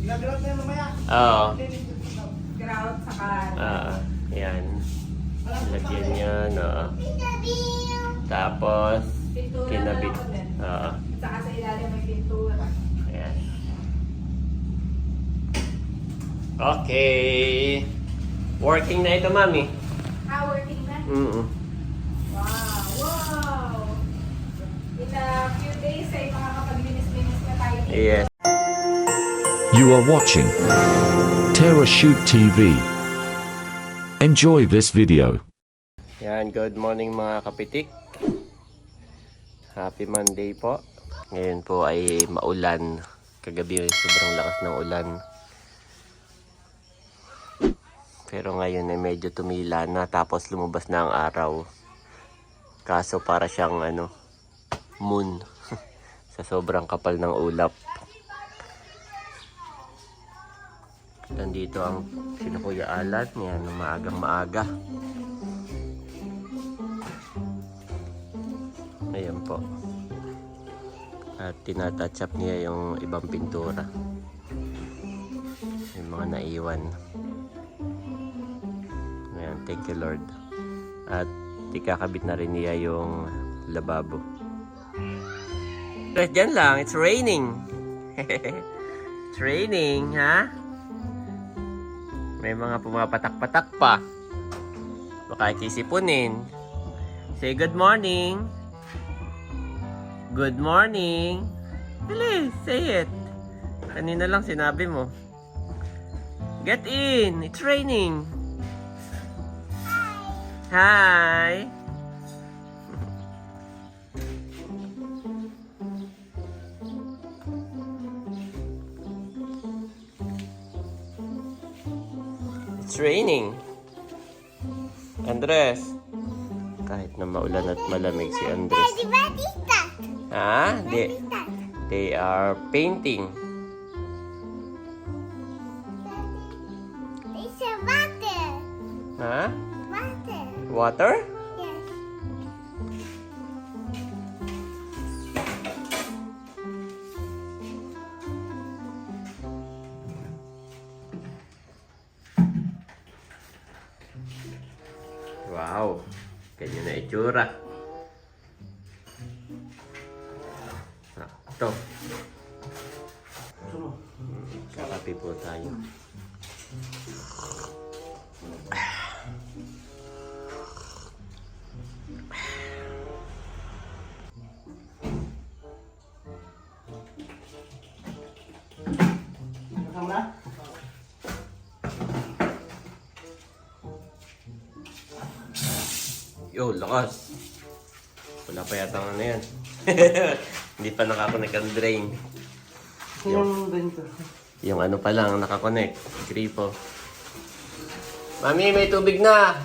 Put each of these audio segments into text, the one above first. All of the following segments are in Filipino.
Ginagrout na mamaya. Oo. Grout saka... Yan. Lagyan yan. Oo. Tapos, Pintura kinabit. na lang din. Oo. Saka sa ilalim may pintura. Ayan. Okay. Working na ito, mami. Working na? Wow! Wow! In a few days ay makakapag-linis-linis na tayo dito. Yes. You are watching Terra Shoot TV. Enjoy this video. Yan, good morning mga kapitik. Happy Monday po. Ngayon po ay maulan. Kagabi sobrang lakas ng ulan. Pero ngayon ay medyo tumila na tapos lumabas na ang araw. Kaso para siyang moon sa sobrang kapal ng ulap. Nandito ang sina Kuya Alan. Yan, maagang maaga. Ayan po. At tinatouch up niya yung ibang pintura. Yung mga naiwan. Ayan, thank you Lord. At ikakabit na rin niya yung lababo. Diyan lang, it's raining. It's raining, ha? May mga pumapatak-patak pa. Baka ikisipunin. Say good morning. Good morning. Dali, say it. Kanina lang sinabi mo. Get in. It's raining. Hi. It's raining. Andres. Kahit na maulan at malamig si Andres. Ha? They are painting. It's a water. Ha? Water. Water? Yes. Wow. Ganyan na itsura. Ito. Kakape po tayo. Yo, lakas. Wala pa yata nga na yan. Hindi pa nakakonect ang drain. Yung ano pa lang nakakonect. Gripo. Mami, may tubig na!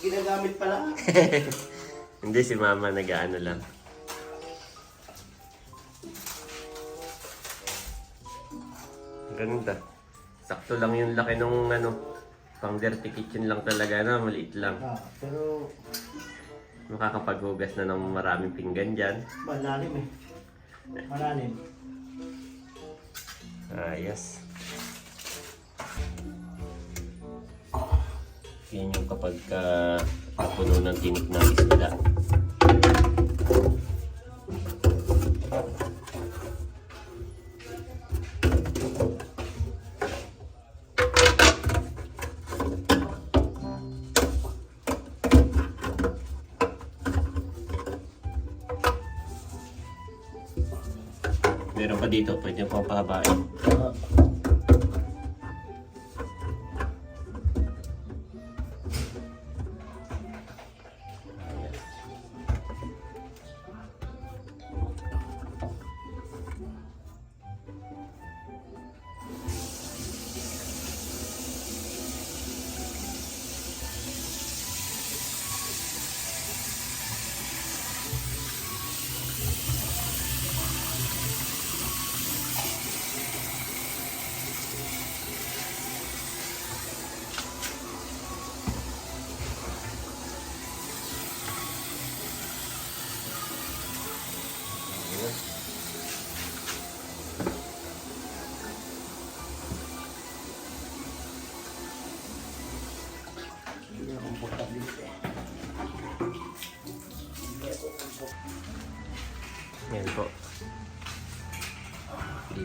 Ginagamit pala. Hindi, si mama nag-ano lang. Ganda. Sakto lang yung laki nung pang dirty kitchen lang talaga na, maliit lang. Pero Makakapaghugas na ng maraming pinggan dyan. malalim eh. Malalim. Yes. Yan yung kapag puno ng tinik ng isda. Meron pa dito, pwede pang pahabain.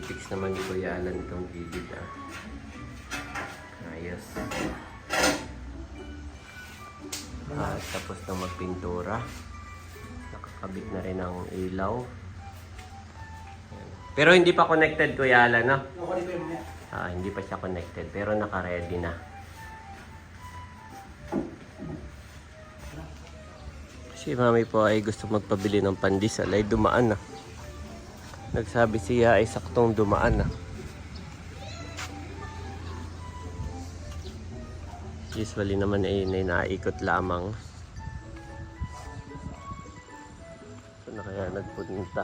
I-fix naman ni Kuya Alan itong gilid ayos. Tapos na magpintura. Nakakabit na rin ang ilaw. Ayan. Pero hindi pa connected Kuya Alan, no? Okay pa yung mamaya. Hindi pa siya connected pero naka-ready na. Si Mami po ay gusto magpabili ng pandesal ay dumaan na. Nagsabi siya ay saktong dumaan na. Usually naman ay naikot lamang. So na kaya nagpunta.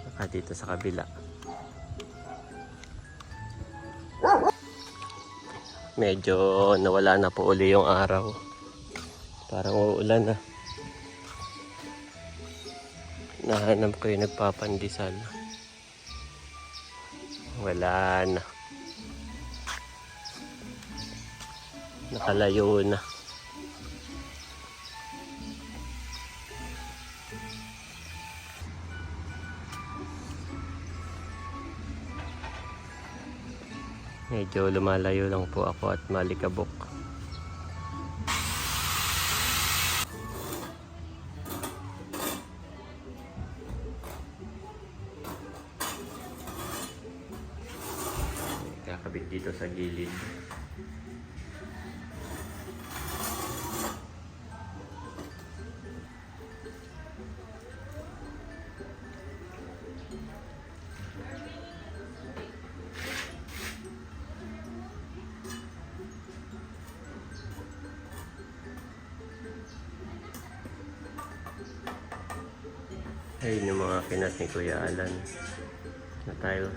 Saka dito sa kabila. Medyo nawala na po uli yung araw. Parang uulan na. Nahanap ko yung nagpapandesal. Wala na. Nakalayo na. Medyo lumalayo lang po ako at malikabok. Kakabit dito sa gilid. Ayun yung mga kinat ni Kuya Alan na tiles.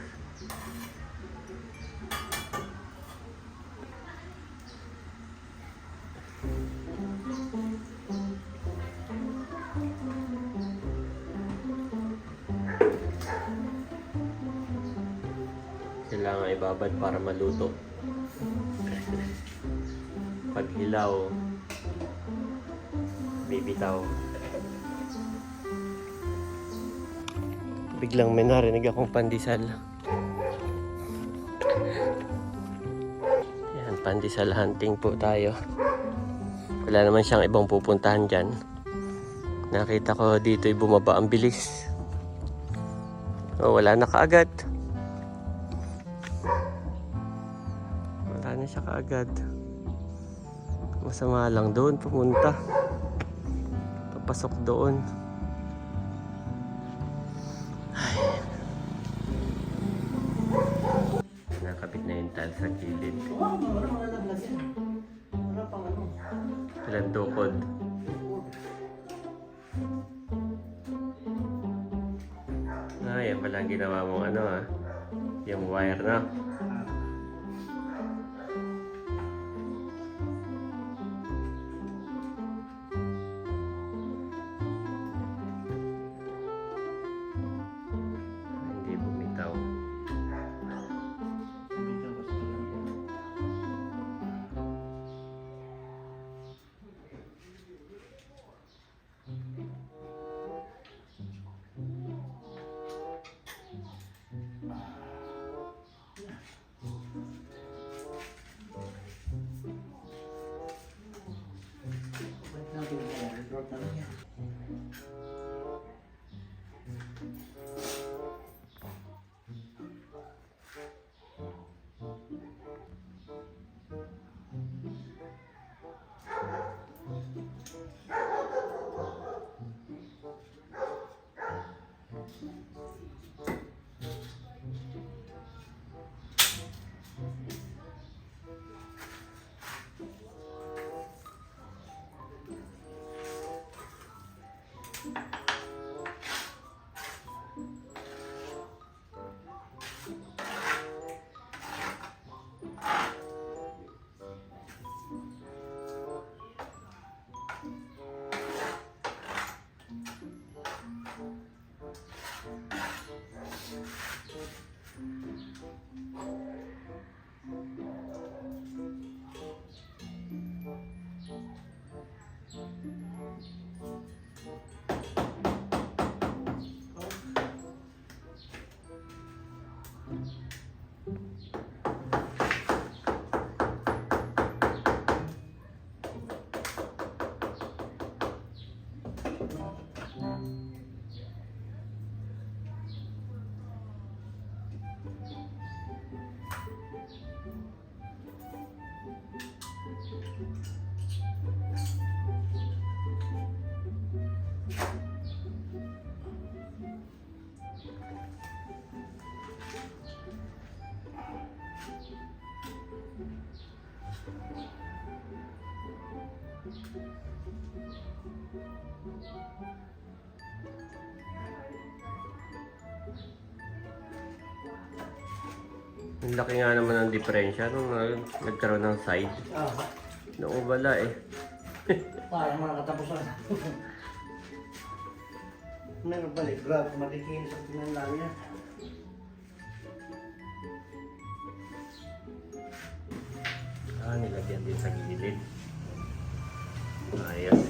Kailangan ibabad para maluto. Pag hilaw, bibitaw. Biglang may narinig akong pandesal. Yan, pandesal hunting po tayo. Wala naman siyang ibang pupuntahan dyan. Nakita ko dito'y bumaba ang bilis. Oh, wala na kaagad. Wala na siya kaagad. Masama lang doon pumunta. Papasok doon. Nakabit na yung tile sa gilid. Wow, wala malalaglag yan. Wala pang ano. Ilan tukod. Yan pala ang ginawa mong ano yung wire na. Hindi bumitaw. Ang laki nga naman ng diferensya nung nagkaroon ng side. Ah, Noong wala eh. parang mga katapusan. May magbalik, grab, matikinis ang tinanlang niya. Nilagyan din sa gilid. Ayos.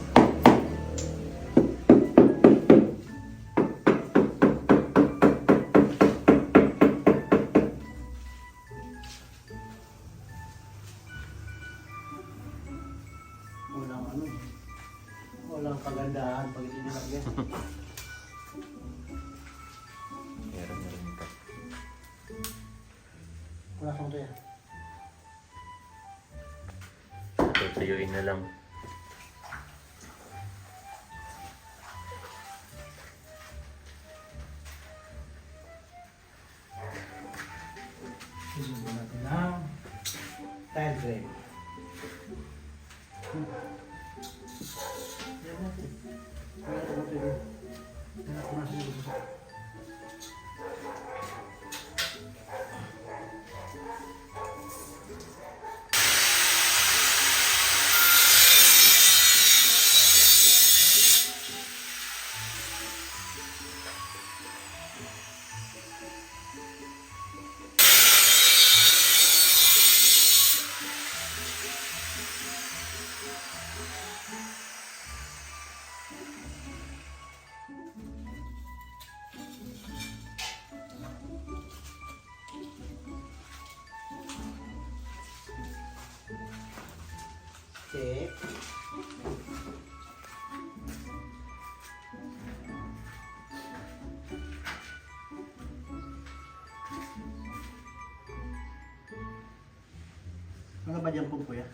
Walang kagandahan pag hindi nilagyan. Meron na rin ito. Wala kang tayo. Tutuyuin na lang. Susunod natin ng tile frame. Yan natin. Kaya ito natin yun. Yan ako nasa nyo gusto. Check. Ano ba dyan po kuya?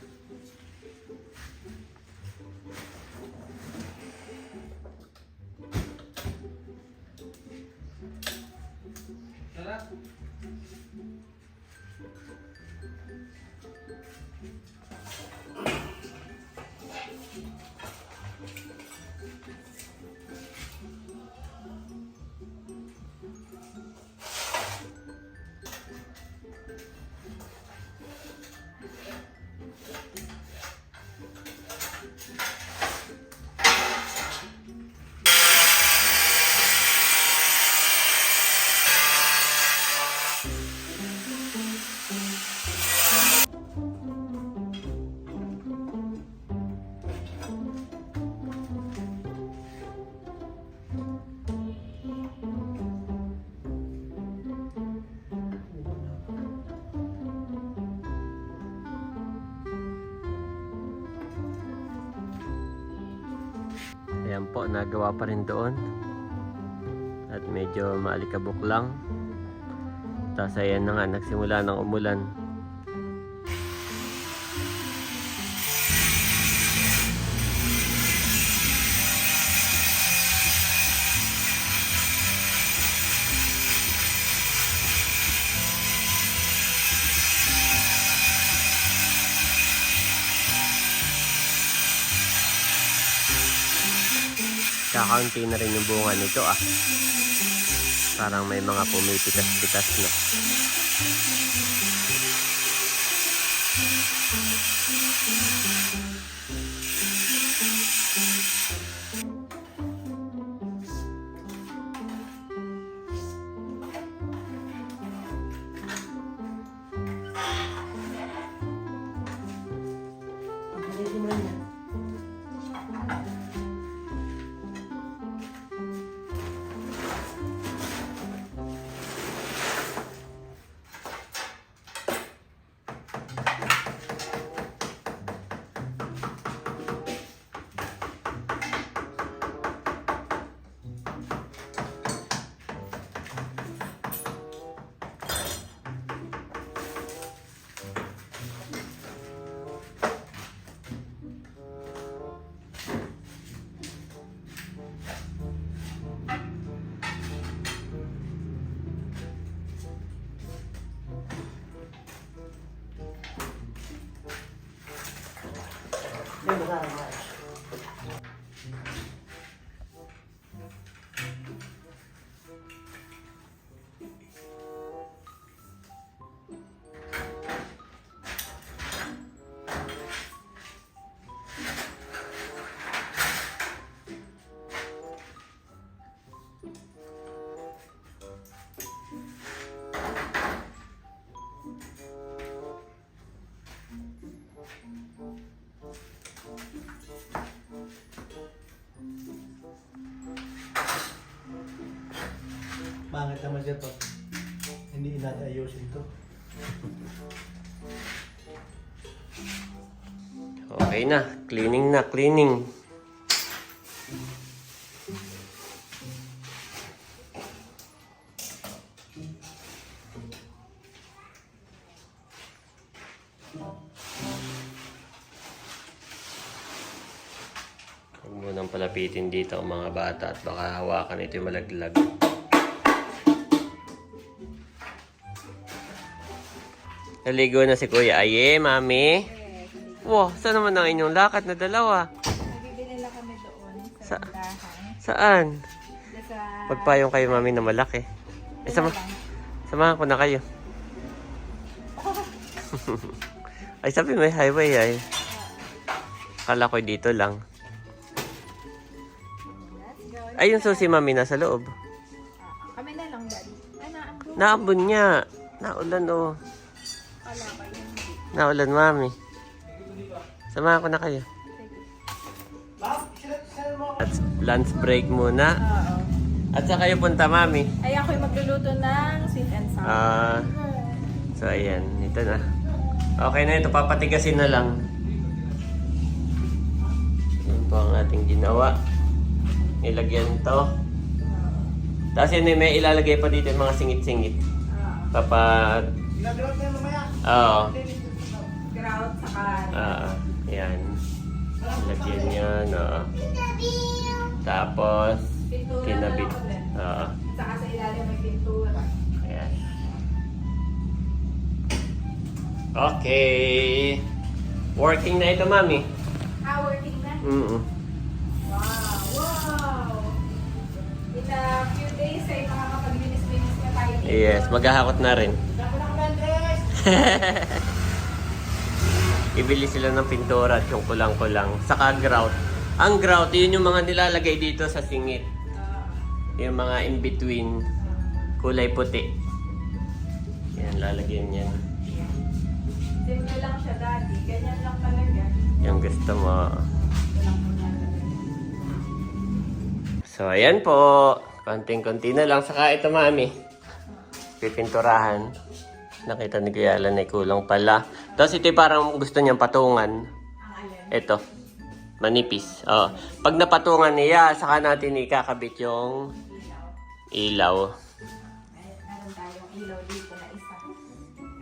Ayan po, nagawa pa rin doon. At medyo maalikabok lang. Tapos ayan na nga, nagsimula ng umulan. Kakaunti na rin yung bunga nito ah. Parang may mga pumipitas-pitas na. na, mga. Pangit naman siya to. Hindi natin ayusin to. Okay na. Cleaning na, cleaning. Huwag mo nang palapitin dito ang mga bata at baka hawakan ito yung malaglag. Naligo na si Kuya Aye, Mami. Wow, saan naman ang inyong lakad na dalawa? Nagbibili lang kami doon sa tindahan. Saan? Sa... Pagpayong kayo, Mami, na malaki. Samahan ko na kayo. Ay, sabi may highway ay. Kala ko dito lang. Let's go. Ay, yung susi, Mami, nasa loob. Kami na lang, Daddy. Naambun. Naambon niya. Naulan, oh. Wala pa yun. Naulan, Mami. Samahan ko na kayo. At lunch break muna. Oo. At saan kayo punta, Mami? Ay, ako'y magluluto ng sweet and sour. So, ayan. Ito na. Okay na ito. Papatigasin na lang. Yan po ang ating ginawa. Ilagyan to. Tapos yun, may ilalagay pa dito yung mga singit-singit. Papat... Oo. Grout saka... Yan. Lagyan yan. Tapos, pintura kinabit. na lang ulit. Oo. Saka sa ilalim may pintura. Ayan. Okay. Working na ito, Mami. Working na? Mm-mm. Wow! Wow! In a few days ay makakapag-linis-linis na tayo dito. Yes, maghahakot na rin. Ibili sila ng pintura at yung kulang-kulang. Saka grout. Ang grout, yun yung mga nilalagay dito sa singit. Yung mga in-between. Kulay puti. Yan, lalagyan yan. Simple lang siya, Daddy. Ganyan lang talaga. Yung gusto mo. Walang ganyan talaga. So, ayan po. Konting-konti na lang. Saka ito, Mami. Pipinturahan. Nakita ni Kuya Alan ay kulang pala. Tapos ito parang gusto niyang patungan. Ang alin? Ito. Manipis. Oh. Pag napatungan niya, saka natin ikakabit yung ilaw. Meron tayong ilaw dito na isa.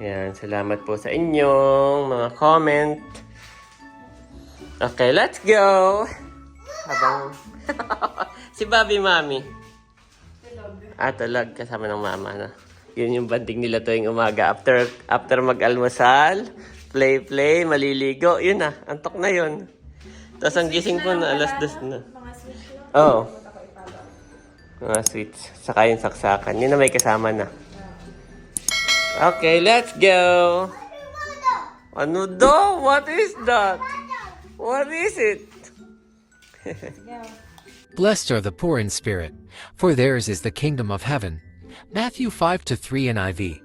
Yan. Salamat po sa inyong mga comment. Okay, let's go! Habang... si Bobby, Mami. Tulog. Kasama ng mama na. Yun yung banding nila tuwing umaga. After mag-almusal, play, maliligo. Yun na, antok na yun. Tapos ang gising po na, alas 2 na. Mga sweet lang. Oo. Mga sweets. Saka yung saksakan. Yun na may kasama na. Okay, let's go! Ano daw? What is that? What is it? Blessed are the poor in spirit, for theirs is the kingdom of heaven. Matthew 5-3 NIV.